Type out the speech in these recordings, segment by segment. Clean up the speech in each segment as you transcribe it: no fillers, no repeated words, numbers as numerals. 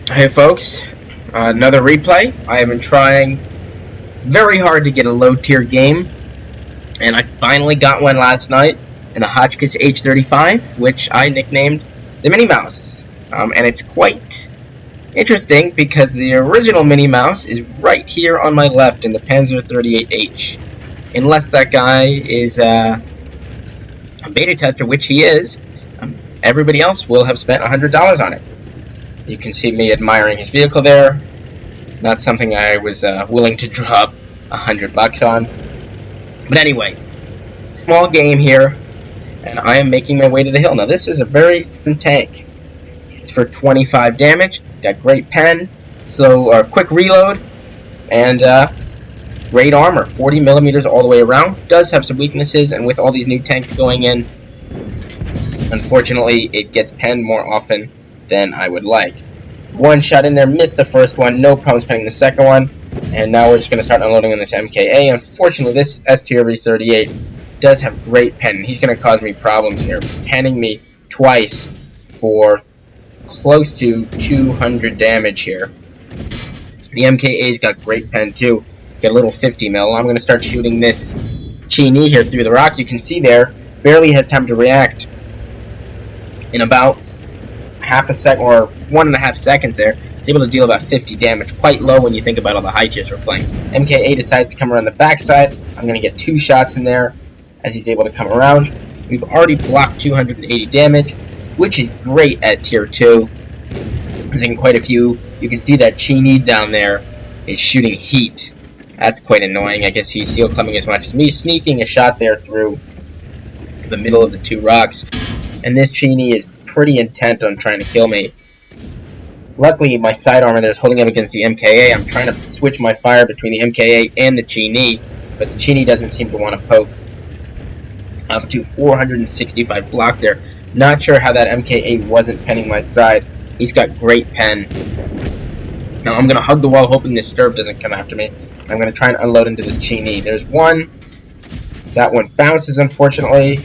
Hey folks, another replay. I have been trying very hard to get a low tier game, and I finally got one last night in the Hotchkiss H35, which I nicknamed the Minnie Mouse. And it's quite interesting because the original Minnie Mouse is right here on my left in the Panzer 38H. Unless that guy is a beta tester, which he is, everybody else will have spent $100 on it. You can see me admiring his vehicle there. Not something I was willing to drop $100 on. But anyway, small game here, and I am making my way to the hill. Now this is a very fun tank. It's for 25 damage. Got great pen, quick reload, and great armor. 40 millimeters all the way around. Does have some weaknesses, and with all these new tanks going in, unfortunately, it gets penned more often than I would like. One shot in there, missed the first one, no problems penning the second one, and now we're just going to start unloading on this MKA. Unfortunately, this STRV-38 does have great pen. He's going to cause me problems here, penning me twice for close to 200 damage here. The MKA's got great pen too, get a little 50 mil. I'm going to start shooting this Cheney here through the rock. You can see there, barely has time to react. In about half a second or 1.5 seconds there, it's able to deal about 50 damage, quite low when you think about all the high tiers we're playing. MKA decides to come around the backside. I'm going to get 2 shots in there as he's able to come around. We've already blocked 280 damage, which is great at tier 2. I'm seeing quite a few. You can see that Cheney down there is shooting heat. That's quite annoying. I guess he's seal clubbing as much as me, sneaking a shot there through the middle of the 2 rocks. And this Cheney is pretty intent on trying to kill me. Luckily, my side armor there is holding up against the MKA. I'm trying to switch my fire between the MKA and the Cheney, but the Cheney doesn't seem to want to poke. Up to 465 block there. Not sure how that MKA wasn't penning my side. He's got great pen. Now I'm going to hug the wall hoping this Sturv doesn't come after me. I'm going to try and unload into this Cheney. There's one. That one bounces, unfortunately.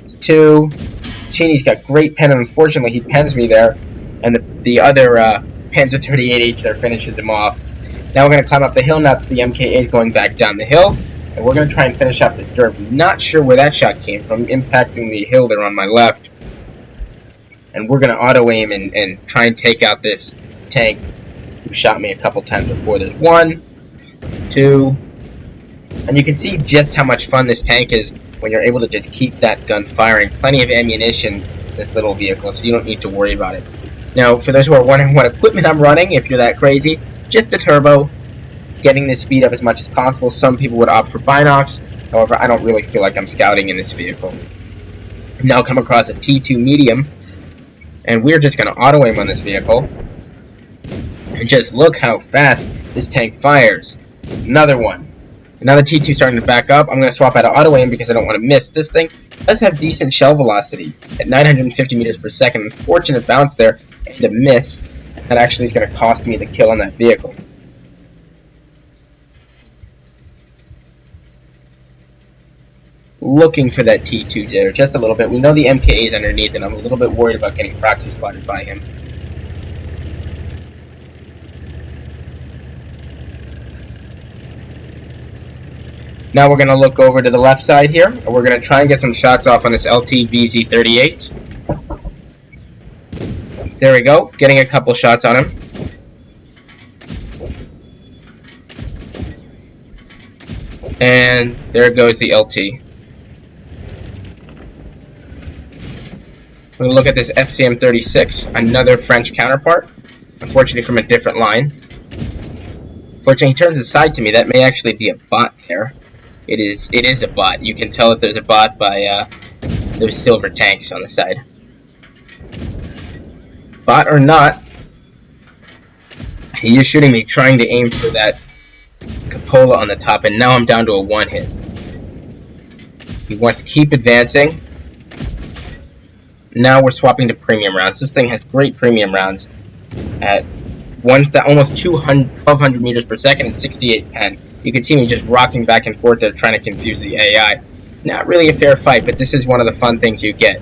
There's 2. Cheney's got great pen, and unfortunately he pens me there, and the other Panzer 38H there finishes him off. Now we're going to climb up the hill. Now the MKA is going back down the hill, and we're going to try and finish up the Sturv. Not sure where that shot came from, impacting the hill there on my left. And we're going to auto-aim and try and take out this tank who shot me a couple times before. There's 1, 2, and you can see just how much fun this tank is when you're able to just keep that gun firing. Plenty of ammunition in this little vehicle, so you don't need to worry about it. Now, for those who are wondering what equipment I'm running, if you're that crazy, just a turbo, getting this speed up as much as possible. Some people would opt for binocs, however, I don't really feel like I'm scouting in this vehicle. I've now come across a T2 medium, and we're just going to auto-aim on this vehicle. And just look how fast this tank fires. Another one. Another T2 starting to back up. I'm going to swap out of auto-aim because I don't want to miss. This thing does have decent shell velocity at 950 meters per second. Unfortunate bounce there and a miss. That actually is going to cost me the kill on that vehicle. Looking for that T2 there just a little bit. We know the MKA is underneath, and I'm a little bit worried about getting proxy spotted by him. Now we're going to look over to the left side here, and we're going to try and get some shots off on this LT-VZ38. There we go, getting a couple shots on him. And there goes the LT. We're going to look at this FCM-36, another French counterpart, unfortunately from a different line. Fortunately, he turns his side to me. That may actually be a bot there. It is a bot. You can tell that there's a bot by those silver tanks on the side. Bot or not, he is shooting me, trying to aim for that cupola on the top, and now I'm down to a 1 hit. He wants to keep advancing. Now we're swapping to premium rounds. This thing has great premium rounds at almost 1200 meters per second and 68 pen. You can see me just rocking back and forth there trying to confuse the AI. Not really a fair fight, but this is one of the fun things you get.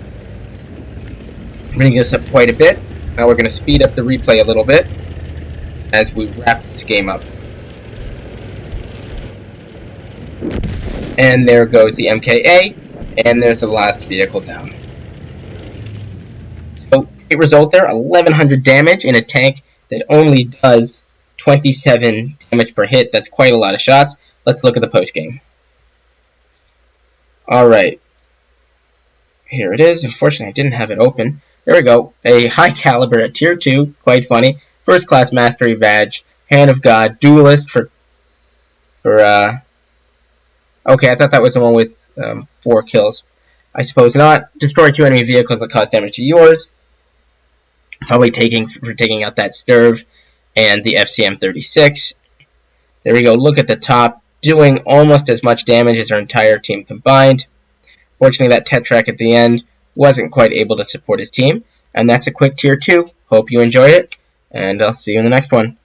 Bringing this up quite a bit. Now we're going to speed up the replay a little bit. as we wrap this game up. And there goes the MKA, and there's the last vehicle down. So, great result there, 1100 damage in a tank that only does 27 damage per hit. That's quite a lot of shots. Let's look at the post game. Alright. Here it is. Unfortunately, I didn't have it open. There we go. A high caliber at tier 2. Quite funny. First class mastery badge. Hand of God. Duelist for okay, I thought that was the one with 4 kills. I suppose not. Destroy 2 enemy vehicles that cause damage to yours. Probably taking out that Sturv and the FCM-36. There we go. Look at the top. Doing almost as much damage as our entire team combined. Fortunately, that Tetrak at the end wasn't quite able to support his team. And that's a quick tier 2. Hope you enjoyed it, and I'll see you in the next one.